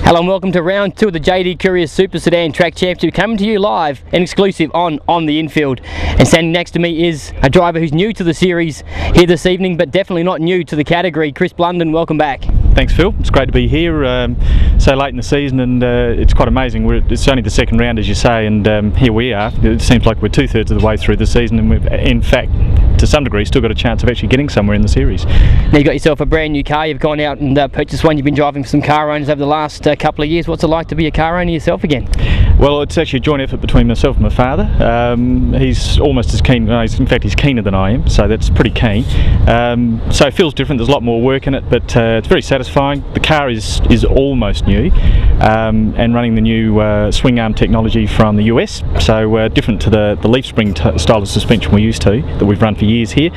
Hello and welcome to round 2 of the JD Couriers Super Sedan Track Championship, coming to you live and exclusive on the Infield. And standing next to me is a driver who's new to the series here this evening, but definitely not new to the category. Chris Blunden, welcome back. Thanks, Phil. It's great to be here so late in the season, and it's quite amazing. It's only the second round, as you say, and here we are. It seems like we're 2/3 of the way through the season, and we've, in fact, to some degree, still got a chance of actually getting somewhere in the series. Now you've got yourself a brand new car. You've gone out and purchased one. You've been driving for some car owners over the last couple of years. What's it like to be a car owner yourself again? Well, it's actually a joint effort between myself and my father. He's almost as keen, in fact he's keener than I am, so that's pretty keen. So it feels different, there's a lot more work in it, but it's very satisfying. The car is almost new, and running the new swing arm technology from the US, so different to the leaf spring style of suspension we're used to, that we've run for years here.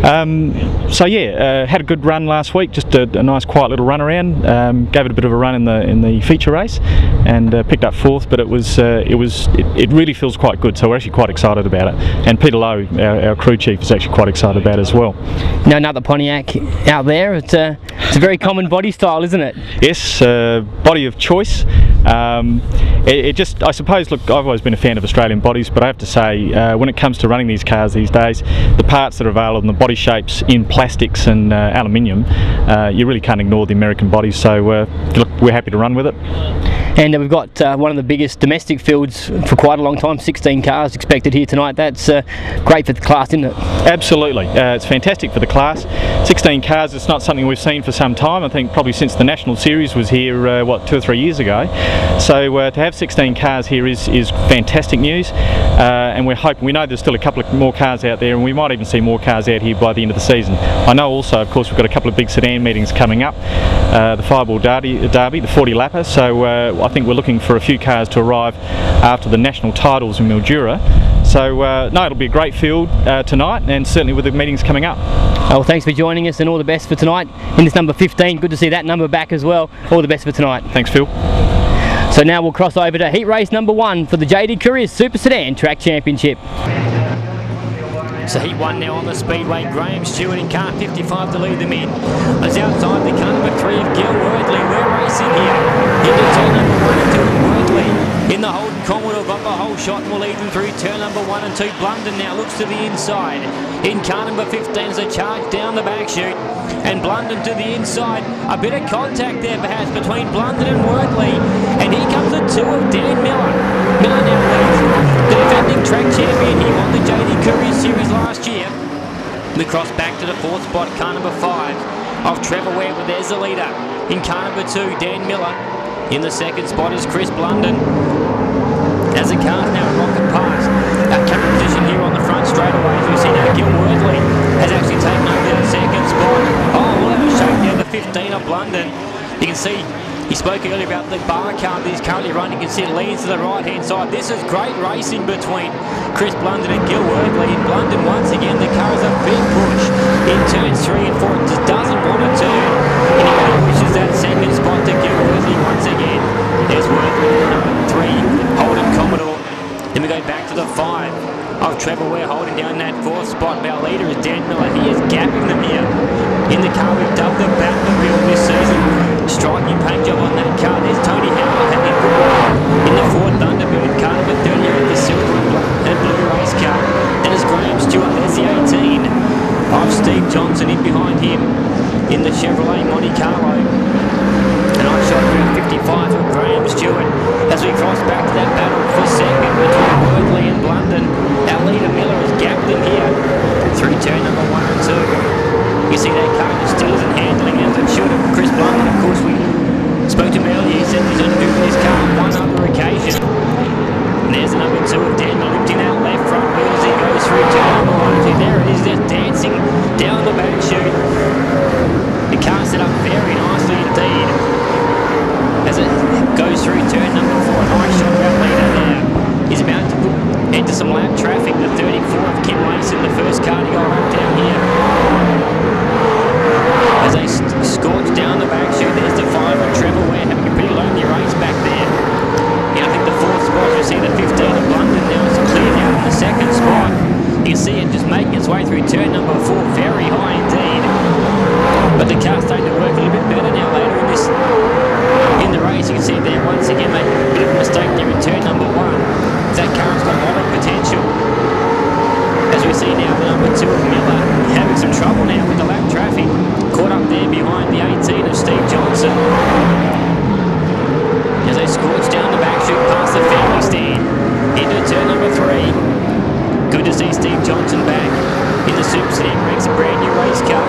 So yeah, had a good run last week, just a nice quiet little run around. Gave it a bit of a run in the feature race, and picked up 4th, but it really feels quite good, so we're actually quite excited about it. And Peter Lowe, our crew chief, is actually quite excited about it as well. Now another Pontiac out there. It's a very common body style, isn't it? Yes, body of choice. I suppose, look, I've always been a fan of Australian bodies, but I have to say, when it comes to running these cars these days, the parts that are available and the body shapes in plastics and aluminium, you really can't ignore the American bodies, so look, we're happy to run with it. And we've got one of the biggest domestic fields for quite a long time, 16 cars expected here tonight. That's great for the class, isn't it? Absolutely, it's fantastic for the class. 16 cars, it's not something we've seen for some time. I think probably since the National Series was here, what, 2 or 3 years ago. So to have 16 cars here is fantastic news, and we're hoping, we know there's still a couple of more cars out there, and we might even see more cars out here by the end of the season. I know also, of course, we've got a couple of big sedan meetings coming up, the Fireball Derby, the 40 lapper, so I think we're looking for a few cars to arrive after the national titles in Mildura. So no, it'll be a great field tonight, and certainly with the meetings coming up. Well, thanks for joining us, and all the best for tonight in this number 15. Good to see that number back as well. All the best for tonight. Thanks, Phil. So now we'll cross over to heat race number 1 for the JD Couriers Super Sedan Track Championship. So heat 1 now on the Speedway. Graham Stewart in car 55 to lead them in. As outside the car number 3 of Gil Wordley. We're racing here. Into turn number 1 and 2 of Wordley. In the Holden Commodore, got the whole shot and will lead them through turn number 1 and 2. Blunden now looks to the inside. In car number 15 as a charge down the back chute. And Blunden to the inside. A bit of contact there perhaps between Blunden and Wordley. And here comes the 2 of Dan Miller. Miller now leads. The defending track champion. He won the JD Couriers Series last year. We cross back to the 4th spot, car number 5 of Trevor Webb, but there's the leader. In car number 2, Dan Miller. In the 2nd spot is Chris Blunden. As the cars now rocket past. Current position here on the front straight away, as we see now Gil Wordley has actually taken over that 2nd spot. Oh, we'll have a shake there, the 15 of Blunden. You can see, he spoke earlier about the bar car that he's currently running. You can see it leads to the right-hand side. This is great racing between Chris Blunden and Gil Wordley. And Blunden, once again, the car is a big push in turns 3 and 4. It just doesn't want to turn. And he pushes that 2nd spot to Gil Wordley once again. There's Wordley, number 3, Holden Commodore. Then we go back to the 5 of Trevor Ware holding down that 4th spot. Our leader is Dan Miller. He is gapping them here. In the car, we've dubbed the Batmobile this season. Striking paint job on that car. There's Tony Howell having good work in the Ford Thunderbird car number 38, the silver and blue race car. That is Graham Stewart. There's the 18 of Steve Johnson in behind him in the Chevrolet Monte Carlo. And I shot around 55 of Graham Stewart as we cross back to that battle for 2nd between Wordley and Blunden. Our leader Miller has gapped them here through turn number 1 and 2. You see that car just still isn't handling as it should. Chris Blunden, of course, we spoke to him earlier. He said he's only driven his car on one other occasion. And there's the number 2 of Daniel lifting that left front wheel as he goes through turn number 1 and 2. There it is, just dancing down the back chute. The car set up very nicely indeed as it goes through turn number 4. Nice shot of our leader there. He's about to enter some lap traffic. The 34 of Kim Mason, the first car to go up down here. As they scorch down the back chute, there's the 5 of Trevor Ware having a pretty lonely race back there. And I think the 4th spot, you'll see the 15 of London now is cleared out in the 2nd spot. You can see it just making its way through turn number 4, very high indeed. But the car's starting to work a little bit better now later in this race. You can see there once again made a bit of a mistake there in turn number 1. That car's got a lot of potential. As we see now, the number 2 of Miller having some trouble now with the lap traffic. Caught up there behind the 18 of Steve Johnson. As they scorch down the back chute past the family stand into turn number 3. Good to see Steve Johnson back in the Super Sedan. Brings a brand new race car.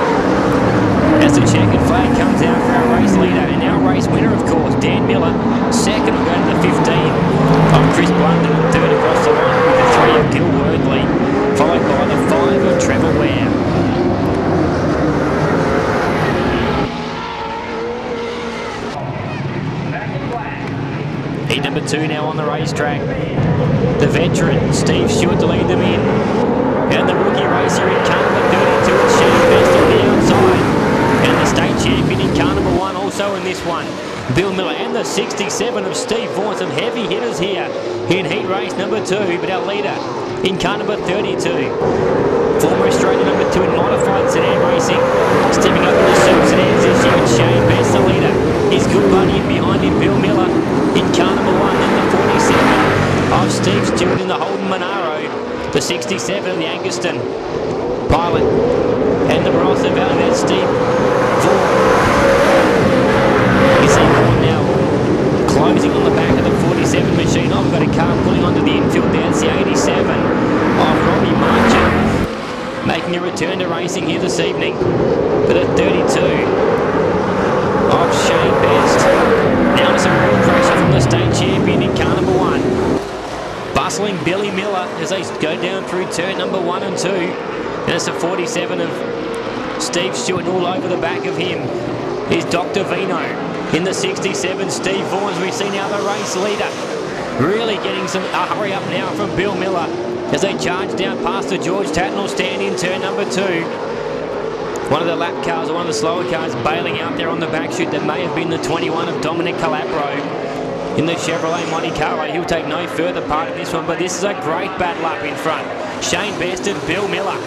As the checkered flag comes out for our race leader and our race winner, of course, Dan Miller. Second will go to the 15 of Chris Blunden, and third across the line with the 3 of Gil Worthley, followed by the 5 of Trevor Ware. Heat number 2 now on the racetrack. The veteran, Steve Stewart, to lead them in. And the rookie racer in car number 32, it's Shane Best on the outside. And the state champion in car number 1 also in this one, Bill Miller. And the 67 of Steve Vaughan. Some heavy hitters here in heat race number 2. But our leader in car number 32, former Australian number 2 in modified sedan racing, stepping up in the Super Sedans this year. It's Shane Best, the leader. His good buddy in behind him, Bill Miller, in car number 1. And the 47 of Steve Stewart in the Holden Monaro. The 67 of the Anguston Pilot. And the Barossa Valley, that's Steve Vaughan. You see Vaughan now closing on the back of the 47 machine. Oh, we've got a car pulling onto the infield there. It's the 87 of Robbie Marchant, making a return to racing here this evening. But at 32 of Shane Best. Now some real pressure from the state champion in car number 1. Bustling Billy Miller as they go down through turn number 1 and 2. And it's the 47 of Steve Stewart. All over the back of him is Dr. Vino. In the 67, Steve Vaughan, we see now the race leader. Really getting some hurry up now from Bill Miller as they charge down past the George Tatnall stand in turn number 2. One of the lap cars, or one of the slower cars, bailing out there on the back chute. That may have been the 21 of Dominic Calabro in the Chevrolet Monte Carlo. He'll take no further part in this one, but this is a great battle up in front. Shane Best and Bill Miller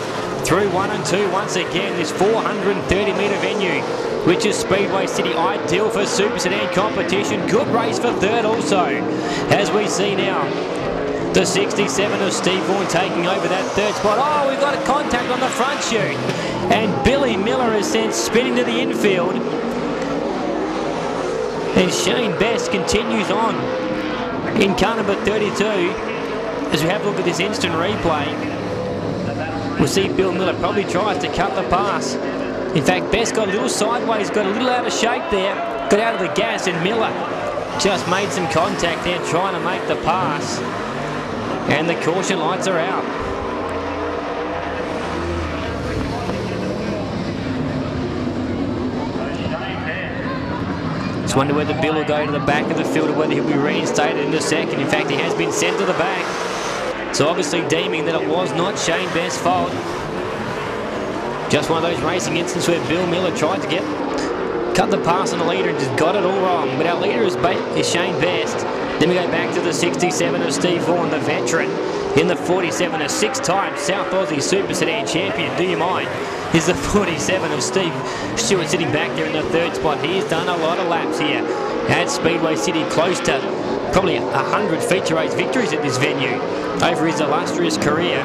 through 1 and 2 once again. This 430-metre venue, which is Speedway City, ideal for Super Sedan competition. Good race for third also, as we see now. The 67 of Steve Vaughan taking over that third spot. Oh, we've got a contact on the front chute. And Billy Miller is sent spinning to the infield. And Shane Best continues on in car number 32. As we have a look at this instant replay, we'll see Bill Miller probably tries to cut the pass. In fact, Best got a little sideways, got a little out of shape there, got out of the gas, and Miller just made some contact there trying to make the pass. And the caution lights are out. Just wonder whether Bill will go to the back of the field or whether he'll be reinstated in a second. In fact, he has been sent to the back. So obviously deeming that it was not Shane Best's fault. Just one of those racing instances where Bill Miller tried to cut the pass on the leader and just got it all wrong. But our leader is Shane Best. Then we go back to the 67 of Steve Vaughan, the veteran. In the 47, a 6-time South Aussie Super Sedan champion, do you mind? Is the 47 of Steve Stewart sitting back there in the third spot. He's done a lot of laps here at Speedway City, close to probably 100 feature race victories at this venue over his illustrious career.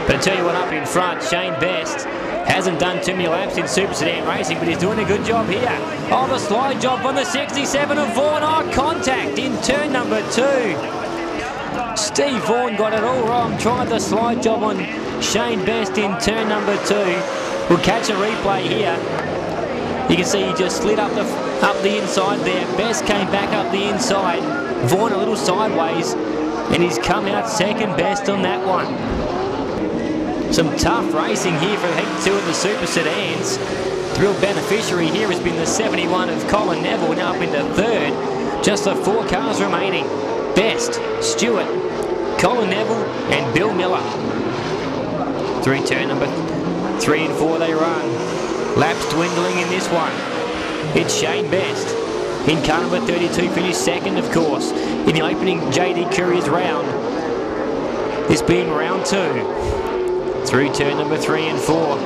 But I tell you what, up in front, Shane Best hasn't done too many laps in Super Sedan racing, but he's doing a good job here. Oh, the slide job on the 67 of Vaughan. Oh, contact in turn number 2. Steve Vaughan got it all wrong. Tried the slide job on Shane Best in turn number 2. We'll catch a replay here. You can see he just slid up the inside there. Best came back up the inside. Vaughan a little sideways, and he's come out second best on that one. Some tough racing here for Heat 2 of the Super Sedans. The real beneficiary here has been the 71 of Colin Neville, now up into third. Just the 4 cars remaining. Best, Stewart, Colin Neville and Bill Miller. Through turn number 3 and 4 they run. Laps dwindling in this one. It's Shane Best. In car number 32, finished second, of course, in the opening JD Couriers round. This being round 2. Through turn number 3 and 4,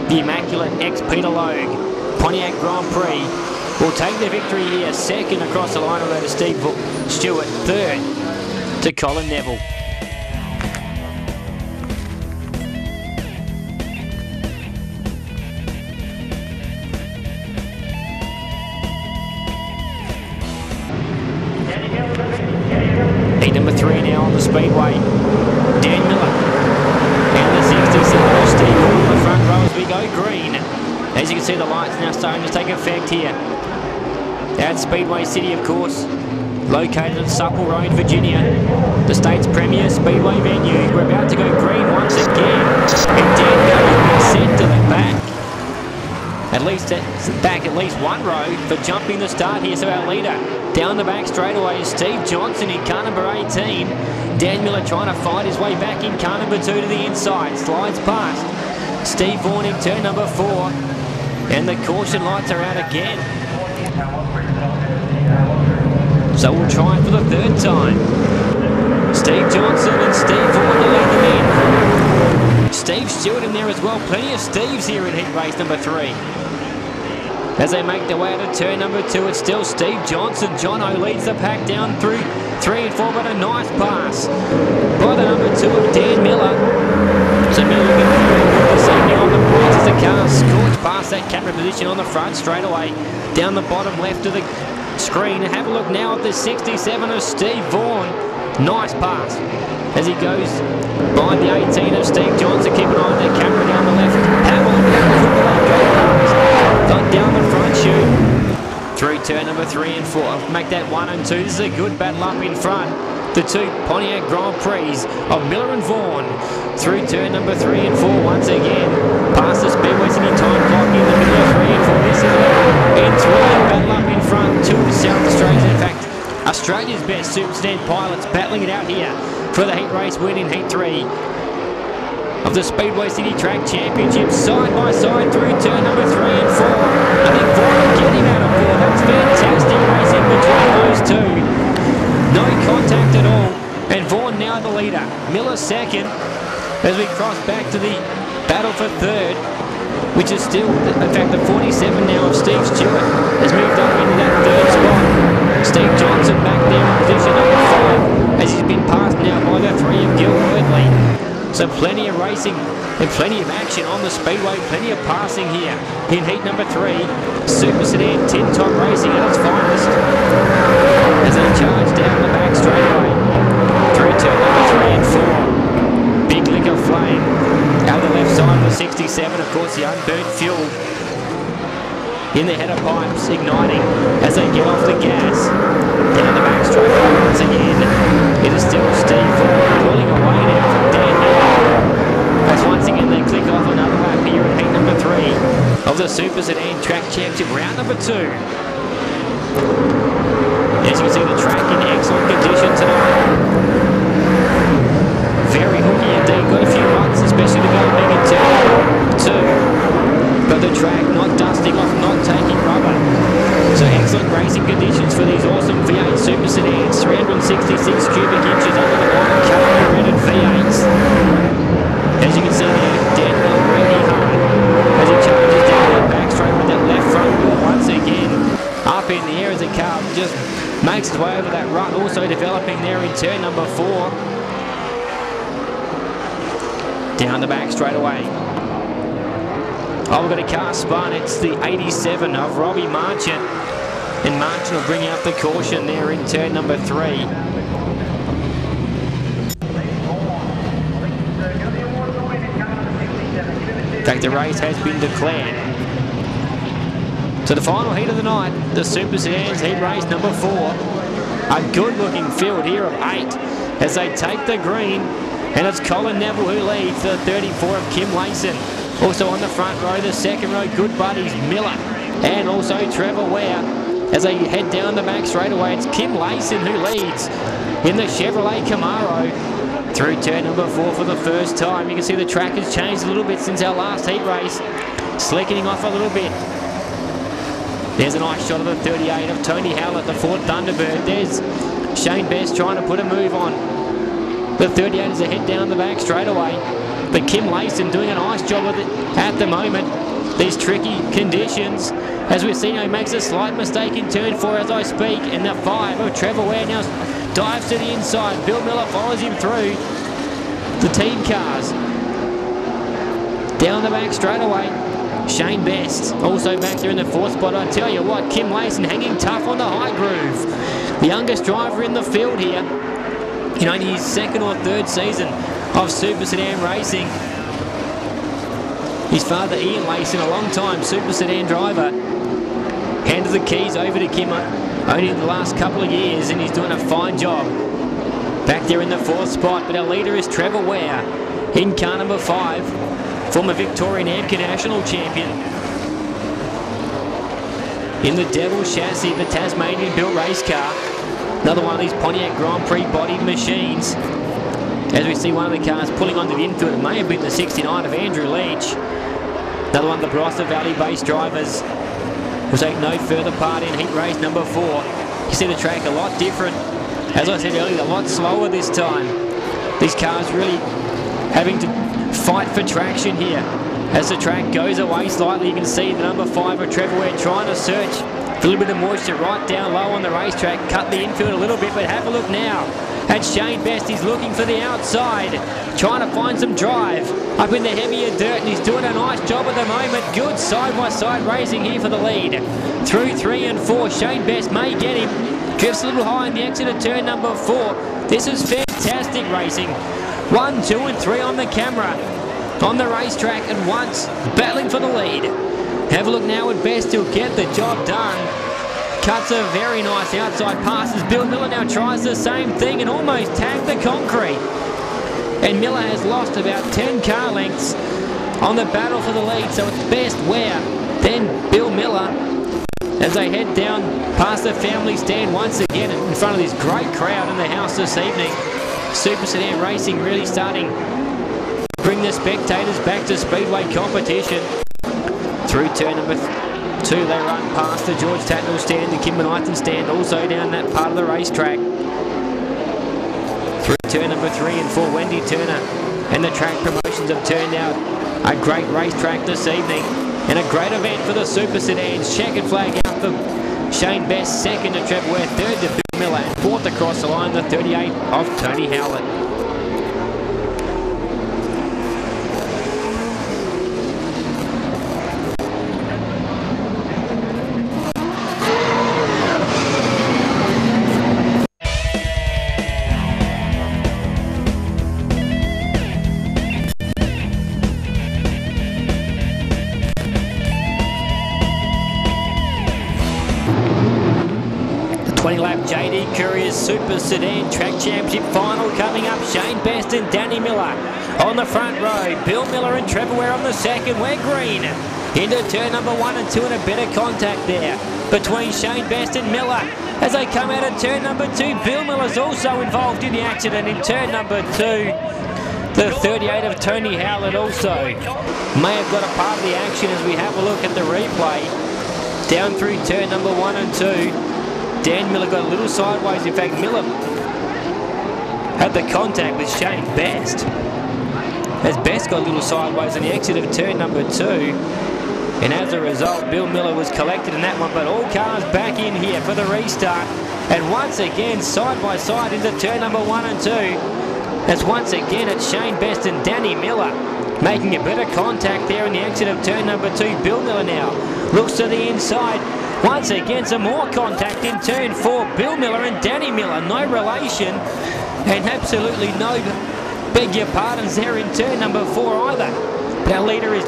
the immaculate ex-Peter Logue Pontiac Grand Prix will take the victory here. Second across the line will go to Steve Stewart. Third to Colin Neville. Heat number 3 now on the Speedway. Dan Miller and the 67 Steve Vaughan on the front row as we go green. As you can see, the lights now starting to take effect here at Speedway City, of course, located at Supple Road, Virginia, the state's premier speedway venue. We're about to go green once again, and Dan Miller is sent to the back. At least one row for jumping the start here. So our leader down the back straightaway is Steve Johnson in car number 18. Dan Miller trying to fight his way back in car number 2 to the inside. Slides past Steve Vaughan in turn number 4. And the caution lights are out again. So we'll try it for the third time. Steve Johnson and Steve Vaughan to lead them in. Steve Stewart in there as well. Plenty of Steves here in heat race number 3. As they make their way out of turn number 2, it's still Steve Johnson. Jono leads the pack down through 3 and 4, but a nice pass by the number 2 of Dan Miller. So Miller will get this evening on the points as the car scorched past that camera position on the front straight away. Down the bottom left of the screen. Have a look now at the 67 of Steve Vaughan. Nice pass as he goes by the 18 of Steve Johnson. Keep an eye on that camera down the left. Have a look at got down the front chute through turn number 3 and 4. Make that 1 and 2. This is a good battle up in front. The 2 Pontiac Grand Prix of Miller and Vaughan through turn number 3 and 4 once again. Past the Speedway City time clock in the middle of 3 and 4. This is an enthralling battle up in front. 2 of the South Australians, in fact, Australia's best Super Sedan pilots battling it out here for the heat race win in heat 3 of the Speedway City Track Championship, side by side through turn number 3 and 4. I think Vaughan will get him out of 4. That's fantastic racing between those two. No contact at all, and Vaughan now the leader. Miller second as we cross back to the battle for third, which is still, in fact, the 47 now of Steve Stewart has moved up into that third spot. Steve Johnson back there in position number 5 as he's been passed now by the 3 of Gil Wortley. So plenty of racing and plenty of action on the Speedway, plenty of passing here in heat number 3. Super Sedan tin top racing at its finest as they charge down the back straightaway through turn number 3 and 4. Big lick of flame out the left side of the 67, of course the unburnt fuel in the header pipes igniting as they get off the gas. Down the back straightaway once again, it is still Steve Vaughan pulling away now from Dan Miller. As once again they click off another lap here in heat number 3 of the Super Sedan Track Championship, round number 2. As you can see, the track in excellent condition tonight. Very hooky indeed, got a few runs, especially to go big in turn 2. But the track not dusting off, not taking rubber. So excellent racing conditions for these awesome V8 Super Sedans. 366 cubic inches under the bottom, carbon-rated V8s. As you can see there, Dan Miller really hard as he charges down that back straight with that left front wheel once again. Up in the air as the car just makes its way over that rut. Also developing there in turn number 4. Down the back straight away. Oh, we've got a car spun. It's the 87 of Robbie Marchant. And Marchant will bring out the caution there in turn number 3. In fact, the race has been declared. So the final heat of the night, the Super Sedans heat race number 4. A good looking field here of 8 as they take the green. And it's Colin Neville who leads, the 34 of Kim Layson. Also on the front row, the second row, good buddies Miller and also Trevor Ware. As they head down the back straight away, it's Kim Layson who leads in the Chevrolet Camaro through turn number 4 for the first time. You can see the track has changed a little bit since our last heat race, slickening off a little bit. There's a nice shot of the 38 of Tony Howlett, the Ford Thunderbird. There's Shane Best trying to put a move on. The 38 is ahead down the back straight away. But Kim Layson doing a nice job with it at the moment. These tricky conditions As we see, he makes a slight mistake in turn 4 as I speak. And the 5 of Trevor Ware now dives to the inside. Bill Miller follows him through the team cars. Down the back straight away. Shane Best also back there in the 4th spot. I tell you what, Kim Layson hanging tough on the high groove. The youngest driver in the field here in only his 2nd or 3rd season of Super Sedan racing. His father Ian Layson, a long time Super Sedan driver, handed the keys over to Kim only in the last couple of years, and he's doing a fine job back there in the 4th spot. But our leader is Trevor Ware in car number 5. Former Victorian AMCA National Champion. In the Devil chassis of a Tasmanian-built race car. Another one of these Pontiac Grand Prix bodied machines. As we see one of the cars pulling onto the infield, it may have been the 69 of Andrew Leach. Another one of the Barossa Valley-based drivers will take no further part in heat race number 4. You see the track a lot different. As I said earlier, a lot slower this time. These cars really having to fight for traction here. As the track goes away slightly, you can see the number 5 of Trevor Ware trying to search for a little bit of moisture right down low on the racetrack. Cut the infield a little bit, but have a look now at Shane Best. He's looking for the outside, trying to find some drive up in the heavier dirt, and he's doing a nice job at the moment. Good side-by-side racing here for the lead. Through 3 and 4, Shane Best may get him. Drifts a little high in the exit of turn number 4. This is fantastic racing. 1, 2 and 3 on the camera on the racetrack, and once battling for the lead. Have a look now at Best. He'll get the job done. Cuts a very nice outside pass as Bill Miller now tries the same thing and almost tagged the concrete. And Miller has lost about 10 car lengths on the battle for the lead, so it's Best, Ware, then Bill Miller as they head down past the family stand once again in front of this great crowd in the house this evening. Super Sedan racing really starting to bring the spectators back to speedway competition. Through turn number 2, they run past the George Tatnall stand, the Kim Benithan stand, also down that part of the racetrack. Through turn number 3 and 4, Wendy Turner and the track promotions have turned out a great racetrack this evening and a great event for the Super Sedans. Checkered flag out for Shane Best, 2nd to Trevor Ware, 3rd to Bill Miller, and 4th across the line, the 38 of Tony Howlett. JD Couriers Super Sedan Track Championship final coming up. Shane Best and Danny Miller on the front row. Bill Miller and Trevor Ware on the second. We're green into turn number 1 and 2, and a bit of contact there between Shane Best and Miller as they come out of turn number 2. Bill Miller's also involved in the accident in turn number 2. The 38 of Tony Howlett also may have got a part of the action as we have a look at the replay. Down through turn number 1 and 2. Dan Miller got a little sideways. In fact, Miller had the contact with Shane Best as Best got a little sideways on the exit of turn number 2. And as a result, Bill Miller was collected in that one. But all cars back in here for the restart. And once again, side by side into turn number 1 and 2. As once again, it's Shane Best and Danny Miller making a bit of contact there in the exit of turn number 2. Bill Miller now looks to the inside. Once again, some more contact in turn 4. Bill Miller and Danny Miller, no relation, and absolutely no, beg your pardons, there in turn number 4 either. But our leader is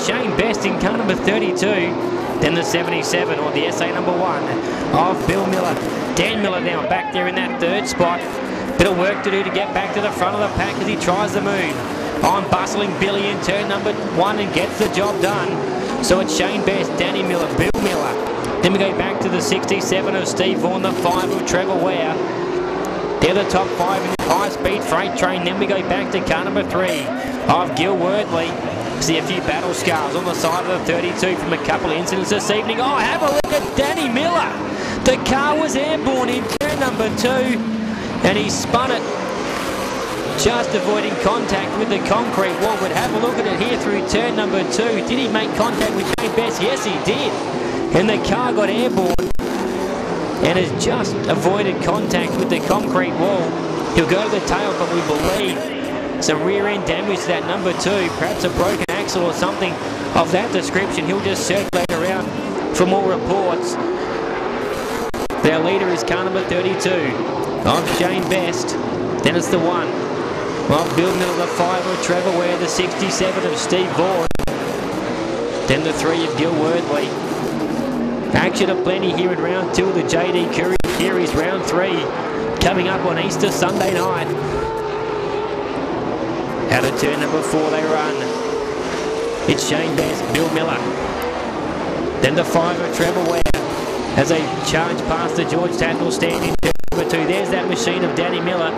Shane Best in car number 32. Then the 77, or the SA number 1 of Bill Miller. Dan Miller now back there in that 3rd spot. Bit of work to do to get back to the front of the pack as he tries the move on bustling Billy in turn number 1 and gets the job done. So it's Shane Best, Danny Miller, Bill Miller. Then we go back to the 67 of Steve Vaughan, the 5 of Trevor Ware. They're the top 5 in the high-speed freight train. Then we go back to car number 3 of Gil Worthley. See a few battle scars on the side of the 32 from a couple of incidents this evening. Oh, have a look at Danny Miller. The car was airborne in turn number 2, and he spun it, just avoiding contact with the concrete wall. But have a look at it here through turn number 2. Did he make contact with Shane Best? Yes, he did. and the car got airborne and has just avoided contact with the concrete wall. He'll go to the tail, but we believe some rear end damage to that number 2, perhaps a broken axle or something of that description. He'll just circulate around for more reports. Their leader is car number 32 of Shane Best. Then it's the 1 of Bill Miller, the 5 of Trevor Ware, the 67 of Steve Vaughan. Then the 3 of Gil Worthley. Action aplenty here in round 2 of the JD Couriers Series, round 3, coming up on Easter Sunday night. Out of turn number 4 they run. It's Shane Best, Bill Miller. Then the 5 of Trevor Ware as they charge past the George Tatnall stand in turn number 2. There's that machine of Danny Miller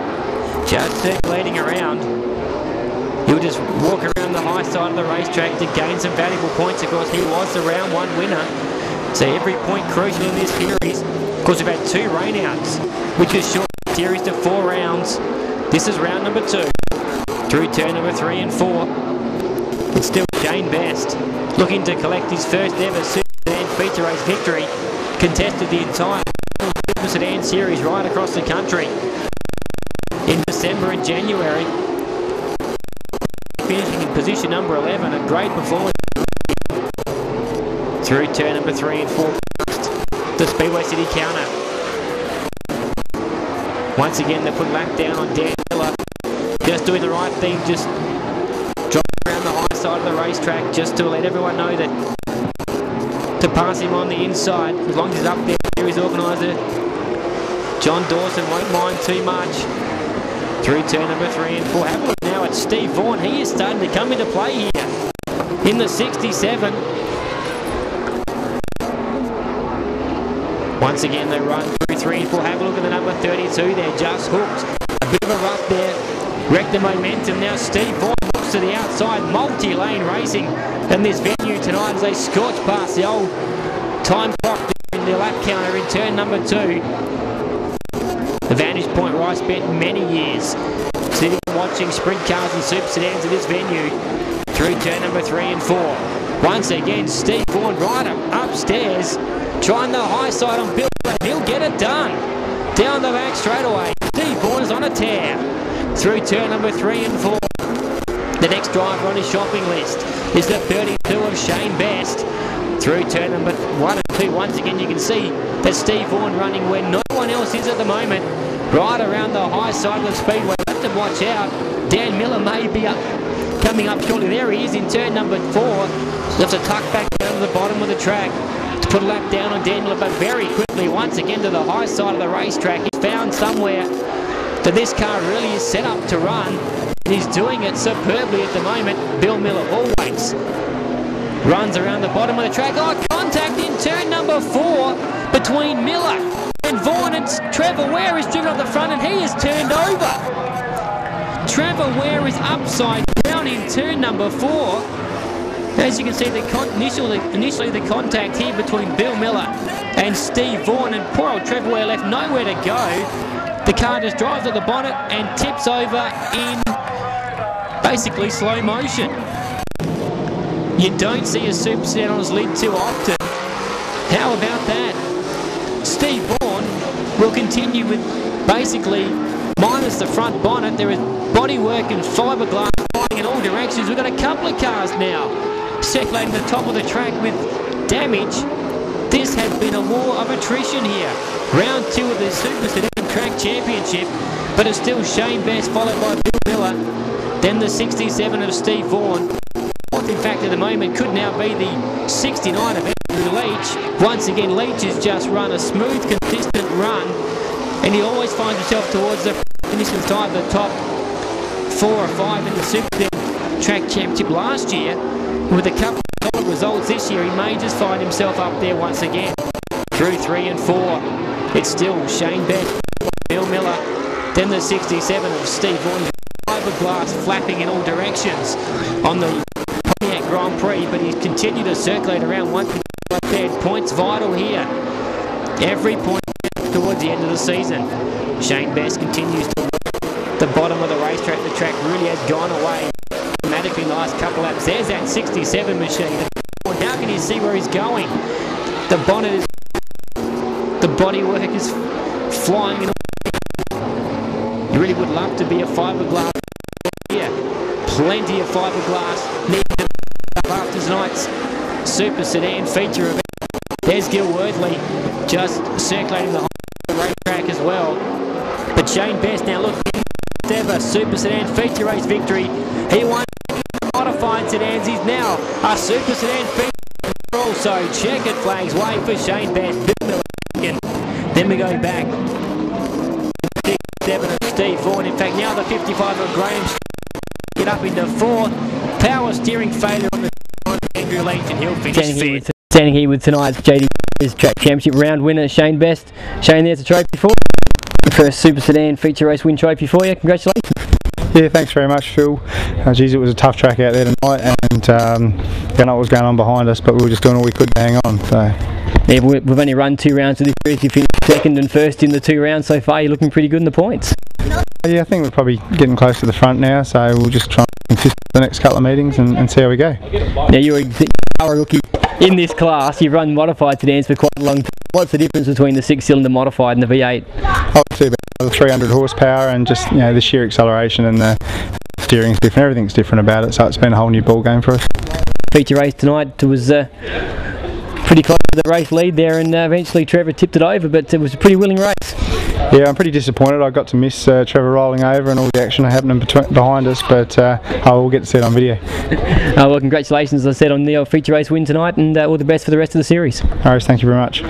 just circulating around. He'll just walk around the high side of the racetrack to gain some valuable points. Of course, he was the round 1 winner. So every point crucial in this series. Of course, we've had 2 rainouts, which has shortened the series to 4 rounds. This is round number 2. Through turn number 3 and 4. It's still Shane Best looking to collect his first ever Super Sedan feature race victory. Contested the entire Super Sedan series right across the country in December and January. Finishing in position number 11, a great performance. Through turn number 3 and 4, the Speedway City counter. Once again, they put lap down on Dan Miller. Just doing the right thing, just driving around the high side of the racetrack just to let everyone know that to pass him on the inside, as long as he's up there. Series organiser John Dawson won't mind too much. Through turn number 3 and 4. Have a look now at Steve Vaughan. He is starting to come into play here in the 67. Once again, they run through 3 and 4. Have a look at the number 32 there, just hooked. A bit of a rough there, wrecked the momentum. Now Steve Vaughan looks to the outside, multi-lane racing in this venue tonight as they scorch past the old time clock in the lap counter in turn number 2. The vantage point where I spent many years sitting and watching sprint cars and super sedans at this venue. Through turn number 3 and 4. Once again, Steve Vaughan right upstairs, trying the high side on Bill, and he'll get it done. Down the back straight away. Steve Vaughan is on a tear. Through turn number 3 and 4. The next driver on his shopping list is the 32 of Shane Best. Through turn number 1 and 2, once again you can see that Steve Vaughan running where no one else is at the moment. Right around the high side of the speedway. Have to watch out. Dan Miller may be coming up shortly. There he is in turn number 4. Have to tuck back down to the bottom of the track to put a lap down on Dan Miller, but very quickly once again to the high side of the racetrack. He found somewhere that this car really is set up to run, and he's doing it superbly at the moment. Bill Miller always runs around the bottom of the track. Oh, contact in turn number 4 between Miller and Vaughan, and Trevor Ware is driven up the front and he is turned over. Trevor Ware is upside down in turn number 4. As you can see, initially the contact here between Bill Miller and Steve Vaughan, and poor old Trevor Ware left nowhere to go. The car just drives at the bonnet and tips over in basically slow motion. You don't see a super sedan on his lid too often. How about that? Steve Vaughan will continue with basically minus the front bonnet. There is bodywork and fiberglass flying in all directions. We've got a couple of cars now circulating the top of the track with damage. This has been a war of attrition here. Round 2 of the Super Sedan Track Championship, but it's still Shane Best followed by Bill Miller, then the 67 of Steve Vaughan. Fourth, in fact, at the moment could now be the 69 of Andrew Leach. Once again, Leach has just run a smooth, consistent run, and he always finds himself towards the finish inside the top 4 or 5 in the Super Sedan Track Championship last year. With a couple of solid results this year, he may just find himself up there once again. Through 3 and 4, it's still Shane Best, Bill Miller, then the 67 of Steve Vaughan. Fiberglass flapping in all directions on the Pontiac Grand Prix, but he's continued to circulate around once again. Points vital here. Every point towards the end of the season. Shane Best continues to work the bottom of the racetrack. The track really has gone away dramatically in the last couple laps. There's that 67 machine. How can you see where he's going? The bonnet is, the bodywork is flying in. You really would love to be a fiberglass here. Plenty of fiberglass needed after tonight's Super Sedan feature event. There's Gil Worthley just circulating the whole racetrack as well. But Shane Best now looking ever Super Sedan feature race victory. He won modified sedans. He's now a Super Sedan feature. Also checkered flags way for Shane Best. Bill Miller. Then we go back. Devon and Steve Vaughan. In fact, now the 55 of Graham get up into fourth. Power steering failure on the Andrew Langton. He'll finish fifth. Standing here with tonight's JD Track Championship round winner Shane Best. Shane, there's a trophy for you. First Super Sedan feature race win trophy for you. Congratulations. Yeah, thanks very much, Phil. Geez, it was a tough track out there tonight, and don't know what was going on behind us, but we were just doing all we could to hang on. So. Yeah, we've only run 2 rounds of this race. You finished second and first in the 2 rounds so far. You're looking pretty good in the points. Yeah, I think we're probably getting close to the front now, so we'll just try and consist the next couple of meetings and see how we go. Now, you're a rookie in this class. You've run modified sedans for quite a long time. What's the difference between the 6-cylinder modified and the V8? Obviously, about 300 horsepower and just the sheer acceleration and the steering's different. Everything's different about it, so it's been a whole new ball game for us. Feature race tonight was pretty close to the race lead there, and eventually Trevor tipped it over, but it was a pretty willing race. Yeah, I'm pretty disappointed. I got to miss Trevor rolling over and all the action happening behind us, but I will get to see it on video. Well, congratulations, as I said, on the feature race win tonight, and all the best for the rest of the series. All right, thank you very much.